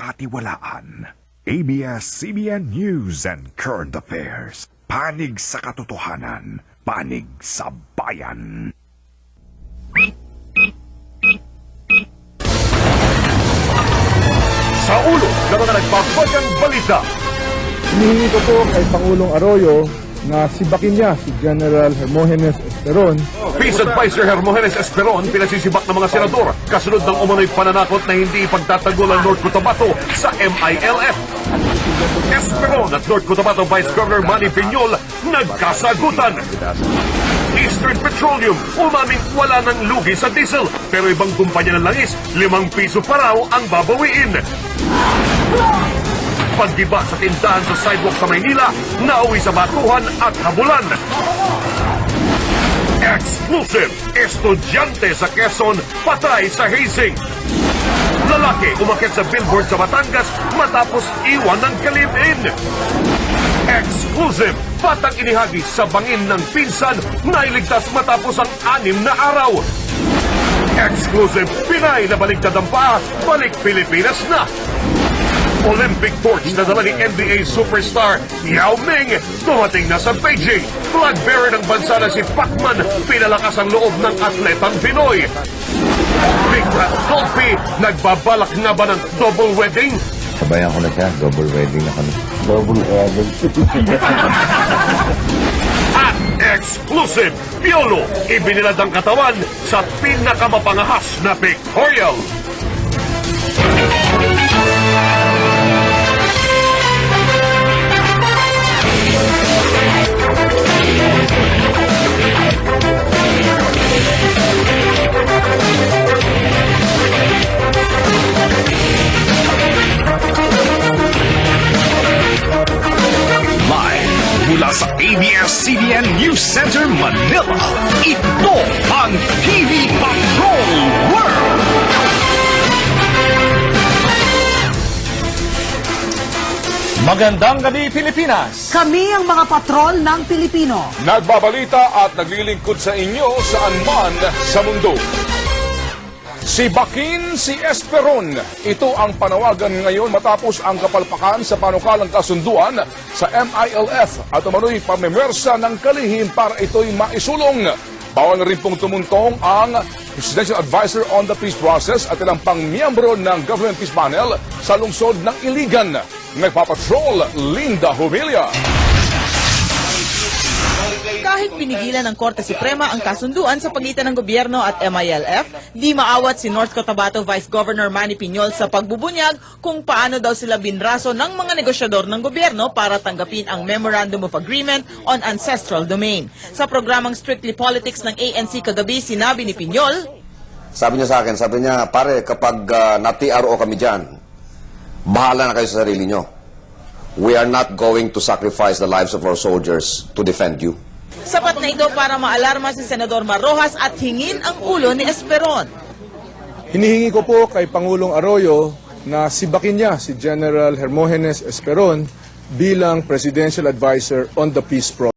pagkakatiwalaan. ABS-CBN News and Current Affairs. Panig sa katotohanan, panig sa bayan. Sa ulo ng mga nagbabagang balita. Hinihingi ko po kay Pangulong Arroyo na sibakin niya si General Hermogenes Esperon. Peace Advisor Hermogenes Esperon pinasisibak ng mga senador kasunod ng umano'y pananakot na hindi ipagtatanggol ang North Cotabato sa MILF. Esperon at North Cotabato Vice Governor Manny Piñol nagkasagutan. Eastern Petroleum umaming wala ng lugi sa diesel pero ibang kumpanya ng langis, 5 piso pa raw ang babawiin. Pagdiba sa tindahan sa sidewalk sa Maynila, nauwi sa batuhan at habulan. Exclusive! Estudyante sa Quezon, patay sa hazing. Lalaki umakyat sa billboard sa Batangas matapos iwan ng kalipin. Exclusive! Batang inihagis sa bangin ng pinsan na iligtas matapos ang 6 na araw. Exclusive! Pinay na baligtad ang paa, balik Pilipinas na. Olympic torch na dala ni NBA superstar Yao Ming dumating na sa Beijing. Flag bearer ng bansa na si Pacman pinalakas ang loob ng atletang Pinoy. Big Rat Dolphy nagbabalak na ba ng double wedding? Sabayan ko na siya, double wedding na kami. Double wedding. At exclusive, Piolo ibinilad ang katawan sa pinakamapangahas na pictorial. Mula sa ABS-CBN News Center, Manila, ito ang TV Patrol World! Magandang gabi, Pilipinas! Kami ang mga patrol ng Pilipino. Nagbabalita at naglilingkod sa inyo saan man sa mundo. Sibakin si Esperon. Ito ang panawagan ngayon matapos ang kapalpakan sa panukalang kasunduan sa MILF at umano'y pamimwersa ng kalihim para ito'y maisulong. Bawal na rin pong tumuntong ang Presidential Advisor on the Peace Process at ilang pang miyembro ng Government Peace Panel sa lungsod ng Iligan. Nagpapatrol, Linda Humilla. Kahit pinigilan ng Korte Suprema ang kasunduan sa pagitan ng gobyerno at MILF, di maawat si North Cotabato Vice Governor Manny Piñol sa pagbubunyag kung paano daw sila binraso ng mga negosyador ng gobyerno para tanggapin ang Memorandum of Agreement on Ancestral Domain. Sa programang Strictly Politics ng ANC kagabi, sinabi ni Piñol, Sabi niya sa akin, pare, kapag na-TRO kami dyan, bahala na kayo sa sarili nyo. We are not going to sacrifice the lives of our soldiers to defend you. sapat na ito para maalarma si Senador Marrojas at hingin ang ulo ni Esperon. Hinihingi ko po kay Pangulong Arroyo na sibakin niya si General Hermogenes Esperon bilang Presidential Advisor on the Peace Process.